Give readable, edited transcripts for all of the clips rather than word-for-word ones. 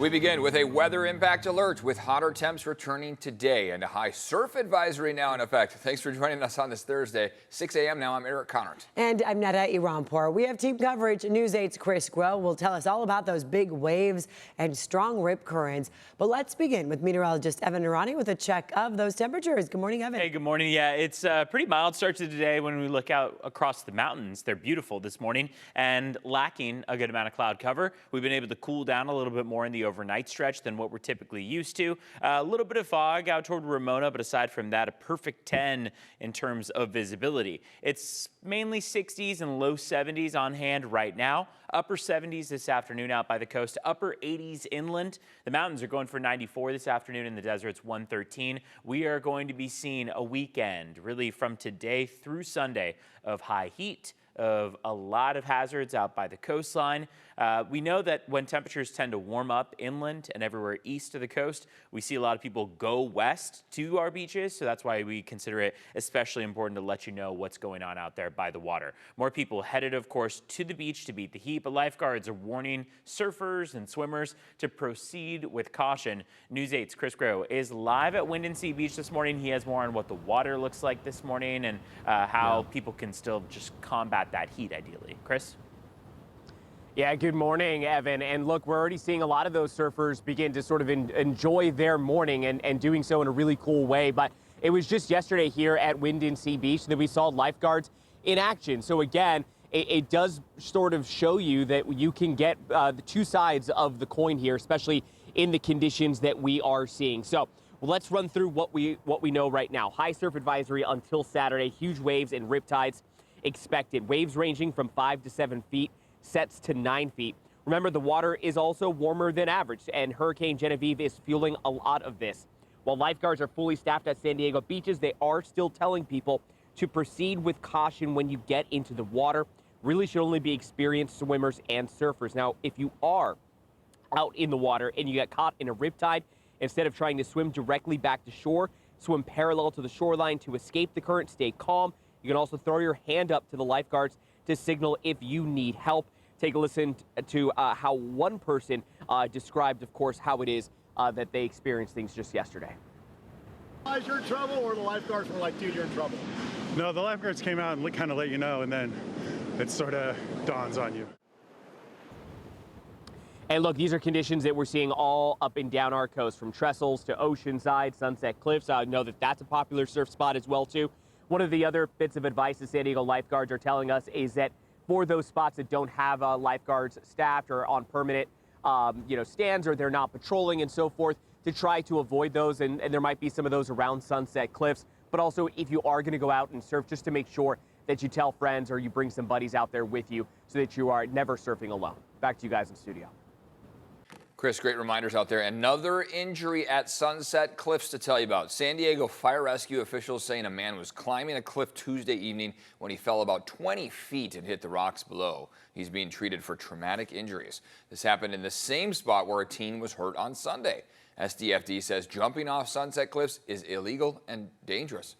We begin with a weather impact alert with hotter temps returning today and a high surf advisory now in effect. Thanks for joining us on this Thursday, 6 a.m. Now I'm Eric Connert. And I'm Netta Iranpour. We have team coverage. News 8's Chris Groh will tell us all about those big waves and strong rip currents. But let's begin with meteorologist Evan Irani with a check of those temperatures. Good morning, Evan. Hey, good morning. Yeah, it's a pretty mild start to today when we look out across the mountains. They're beautiful this morning and lacking a good amount of cloud cover. We've been able to cool down a little bit more in the overnight stretch than what we're typically used to. A little bit of fog out toward Ramona, but aside from that, a perfect 10 in terms of visibility. It's mainly 60s and low 70s on hand right now. Upper 70s this afternoon out by the coast, upper 80s inland. The mountains are going for 94 this afternoon. In the desert's 113. We are going to be seeing a weekend, really from today through Sunday, of high heat, of a lot of hazards out by the coastline. We know that when temperatures tend to warm up inland and everywhere east of the coast, we see a lot of people go west to our beaches. So that's why we consider it especially important to let you know what's going on out there by the water. More people headed, of course, to the beach to beat the heat, but lifeguards are warning surfers and swimmers to proceed with caution. News 8's Chris Groh is live at Windansea Beach this morning. He has more on what the water looks like this morning and how people can still just combat that heat ideally. Chris? Yeah, good morning, Evan. And look, we're already seeing a lot of those surfers begin to sort of enjoy their morning and doing so in a really cool way. But it was just yesterday here at Windansea Beach that we saw lifeguards in action. So again, it does sort of show you that you can get the two sides of the coin here, especially in the conditions that we are seeing. So let's run through what we know right now. High surf advisory until Saturday. Huge waves and riptides expected. Waves ranging from 5 to 7 feet. Sets to 9 feet. Remember, the water is also warmer than average, and Hurricane Genevieve is fueling a lot of this. While lifeguards are fully staffed at San Diego beaches, they are still telling people to proceed with caution when you get into the water. Really should only be experienced swimmers and surfers. Now, if you are out in the water and you get caught in a riptide, instead of trying to swim directly back to shore, swim parallel to the shoreline to escape the current, stay calm. You can also throw your hand up to the lifeguards to signal if you need help. Take a listen to how one person described, of course, how it is that they experienced things just yesterday. You're in trouble, or the lifeguards were like, dude, you're in trouble? No, the lifeguards came out and kind of let you know, and then it sort of dawns on you. And look, these are conditions that we're seeing all up and down our coast, from Trestles to Oceanside, Sunset Cliffs. I know that that's a popular surf spot as well, too. One of the other bits of advice the San Diego lifeguards are telling us is that for those spots that don't have lifeguards staffed or on permanent, stands, or they're not patrolling and so forth, to try to avoid those. And there might be some of those around Sunset Cliffs. But also, if you are going to go out and surf, just to make sure that you tell friends or you bring some buddies out there with you so that you are never surfing alone. Back to you guys in studio. Chris, great reminders out there. Another injury at Sunset Cliffs to tell you about. San Diego fire rescue officials saying a man was climbing a cliff Tuesday evening when he fell about 20 feet and hit the rocks below. He's being treated for traumatic injuries. This happened in the same spot where a teen was hurt on Sunday. SDFD says jumping off Sunset Cliffs is illegal and dangerous.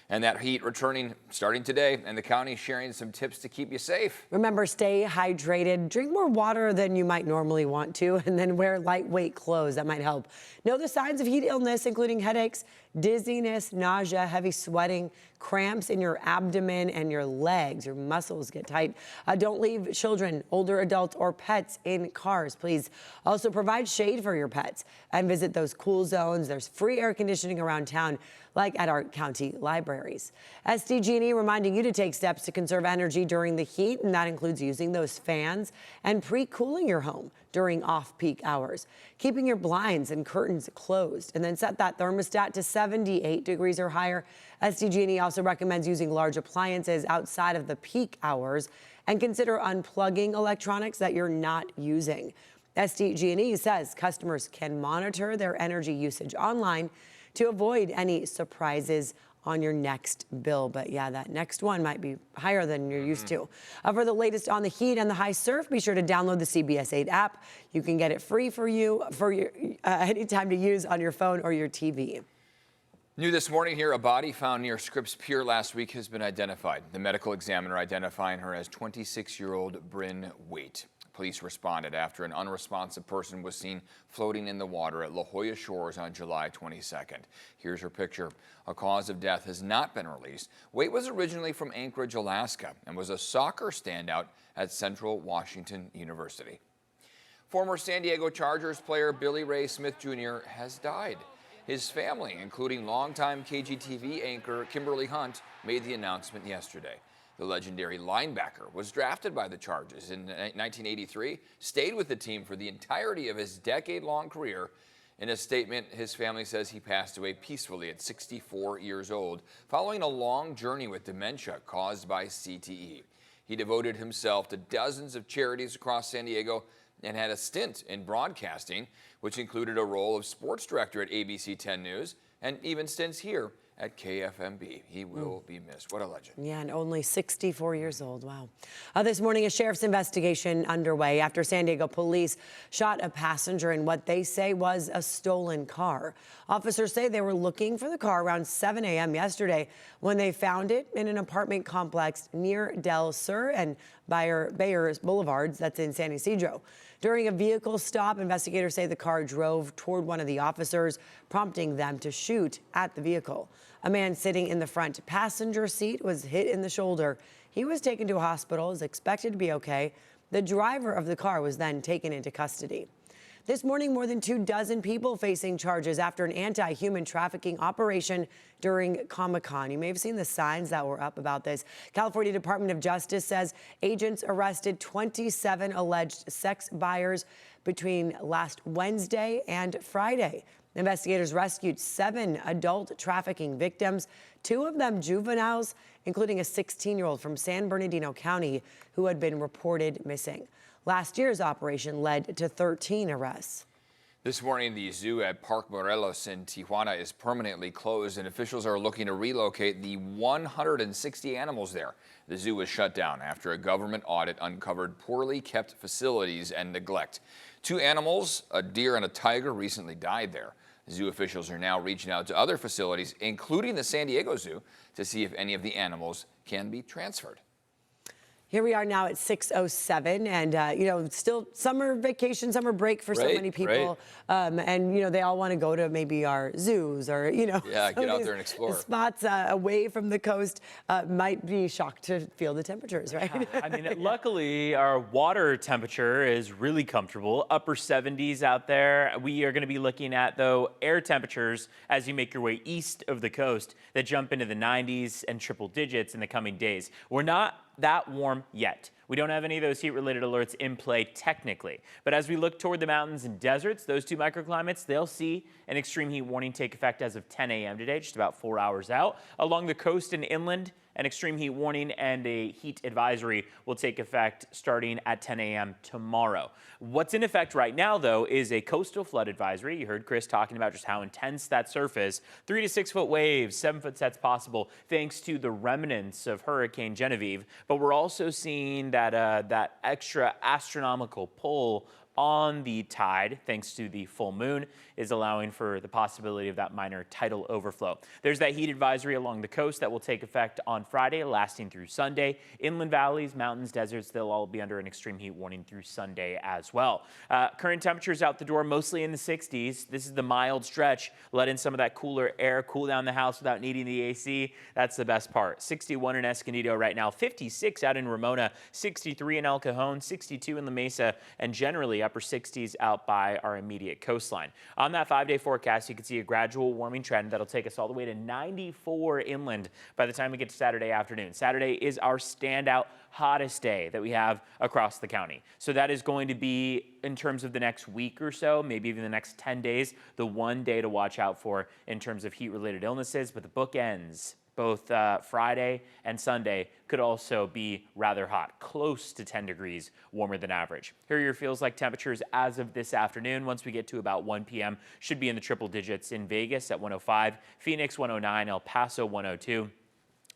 And that heat returning starting today, and the county sharing some tips to keep you safe. Remember, stay hydrated, drink more water than you might normally want to, and then wear lightweight clothes. That might help. Know the signs of heat illness, including headaches, dizziness, nausea, heavy sweating, cramps in your abdomen and your legs. Your muscles get tight. Don't leave children, older adults, or pets in cars, please. Also, provide shade for your pets and visit those cool zones. There's free air conditioning around town, like at our county libraries. SDG&E reminding you to take steps to conserve energy during the heat, and that includes using those fans and pre-cooling your home during off-peak hours, keeping your blinds and curtains closed, and then set that thermostat to 78 degrees or higher. SDG&E also recommends using large appliances outside of the peak hours, and consider unplugging electronics that you're not using. SDG&E says customers can monitor their energy usage online to avoid any surprises on your next bill. But yeah, that next one might be higher than you're used to. For the latest on the heat and the high surf, be sure to download the CBS 8 app. You can get it free for you for your anytime to use on your phone or your TV. New this morning here, a body found near Scripps Pier last week has been identified. The medical examiner identifying her as 26-year-old Bryn Waite. Police responded after an unresponsive person was seen floating in the water at La Jolla Shores on July 22nd. Here's her picture. A cause of death has not been released. Waite was originally from Anchorage, Alaska, and was a soccer standout at Central Washington University. Former San Diego Chargers player Billy Ray Smith Jr. has died. His family, including longtime KGTV anchor Kimberly Hunt, made the announcement yesterday. The legendary linebacker was drafted by the Chargers in 1983, stayed with the team for the entirety of his decade-long career. In a statement, his family says he passed away peacefully at 64 years old, following a long journey with dementia caused by CTE. He devoted himself to dozens of charities across San Diego and had a stint in broadcasting, which included a role of sports director at ABC 10 News and even stints here at KFMB. He will be missed. What a legend. Yeah, and only 64 years old. Wow. This morning, a sheriff's investigation underway after San Diego police shot a passenger in what they say was a stolen car. Officers say they were looking for the car around 7 a.m. yesterday when they found it in an apartment complex near Del Sur and Bayers Boulevards, that's in San Ysidro. During a vehicle stop, investigators say the car drove toward one of the officers, prompting them to shoot at the vehicle. A man sitting in the front passenger seat was hit in the shoulder. He was taken to a hospital, is expected to be okay. The driver of the car was then taken into custody. This morning, more than 24 people facing charges after an anti-human trafficking operation during Comic-Con. You may have seen the signs that were up about this. California Department of Justice says agents arrested 27 alleged sex buyers between last Wednesday and Friday. Investigators rescued 7 adult trafficking victims, 2 of them juveniles, including a 16-year-old from San Bernardino County who had been reported missing. Last year's operation led to 13 arrests. This morning, the zoo at Park Morelos in Tijuana is permanently closed, and officials are looking to relocate the 160 animals there. The zoo was shut down after a government audit uncovered poorly kept facilities and neglect. 2 animals, a deer and a tiger, recently died there. Zoo officials are now reaching out to other facilities, including the San Diego Zoo, to see if any of the animals can be transferred. Here we are now at 6:07, and still summer vacation, summer break for so many people, and they all want to go to maybe our zoos or yeah, get out there and explore spots away from the coast. Might be shocked to feel the temperatures, right? Yeah. I mean, luckily our water temperature is really comfortable, upper 70s out there. We are going to be looking at, though, air temperatures as you make your way east of the coast that jump into the 90s and triple digits in the coming days. We're not that warm yet. We don't have any of those heat-related alerts in play technically. But as we look toward the mountains and deserts, those 2 microclimates, they'll see an extreme heat warning take effect as of 10 a.m. today, just about 4 hours out. Along the coast and inland, an extreme heat warning and a heat advisory will take effect starting at 10 a.m. tomorrow. What's in effect right now, though, is a coastal flood advisory. You heard Chris talking about just how intense that surf is. 3 to 6 foot waves, 7 foot sets possible, thanks to the remnants of Hurricane Genevieve. But we're also seeing that extra astronomical pull on the tide, thanks to the full moon, is allowing for the possibility of that minor tidal overflow. There's that heat advisory along the coast that will take effect on Friday, lasting through Sunday. Inland valleys, mountains, deserts, they'll all be under an extreme heat warning through Sunday as well. Current temperatures out the door, mostly in the 60s. This is the mild stretch. Let in some of that cooler air, cool down the house without needing the AC. That's the best part. 61 in Escondido right now, 56 out in Ramona, 63 in El Cajon, 62 in La Mesa, and generally upper 60s out by our immediate coastline. On that 5-day forecast, you can see a gradual warming trend that'll take us all the way to 94 inland by the time we get to Saturday afternoon. Saturday is our standout hottest day that we have across the county. So that is going to be, in terms of the next week or so, maybe even the next 10 days, the one day to watch out for in terms of heat-related illnesses. But the bookends, both Friday and Sunday, could also be rather hot, close to 10 degrees warmer than average. Here are your feels-like temperatures as of this afternoon. Once we get to about 1 p.m., should be in the triple digits in Vegas at 105, Phoenix 109, El Paso 102.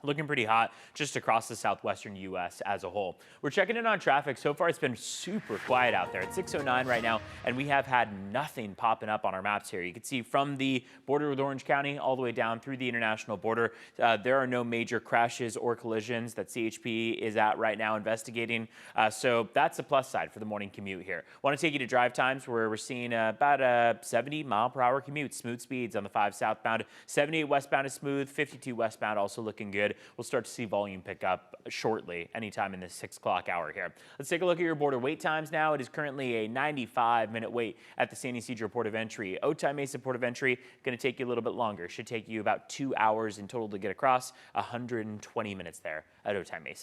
Looking pretty hot just across the southwestern U.S. as a whole. We're checking in on traffic. So far, it's been super quiet out there. It's 6:09 right now, and we have had nothing popping up on our maps here. You can see from the border with Orange County all the way down through the international border, there are no major crashes or collisions that CHP is at right now investigating. So that's a plus side for the morning commute here. Want to take you to drive times where we're seeing about a 70 mile per hour commute, smooth speeds on the 5 southbound. 78 westbound is smooth, 52 westbound also looking good. We'll start to see volume pick up shortly, anytime in the 6 o'clock hour here. Let's take a look at your border wait times now. It is currently a 95-minute wait at the San Ysidro Port of Entry. Otay Mesa Port of Entry, going to take you a little bit longer. Should take you about 2 hours in total to get across, 120 minutes there at Otay Mesa.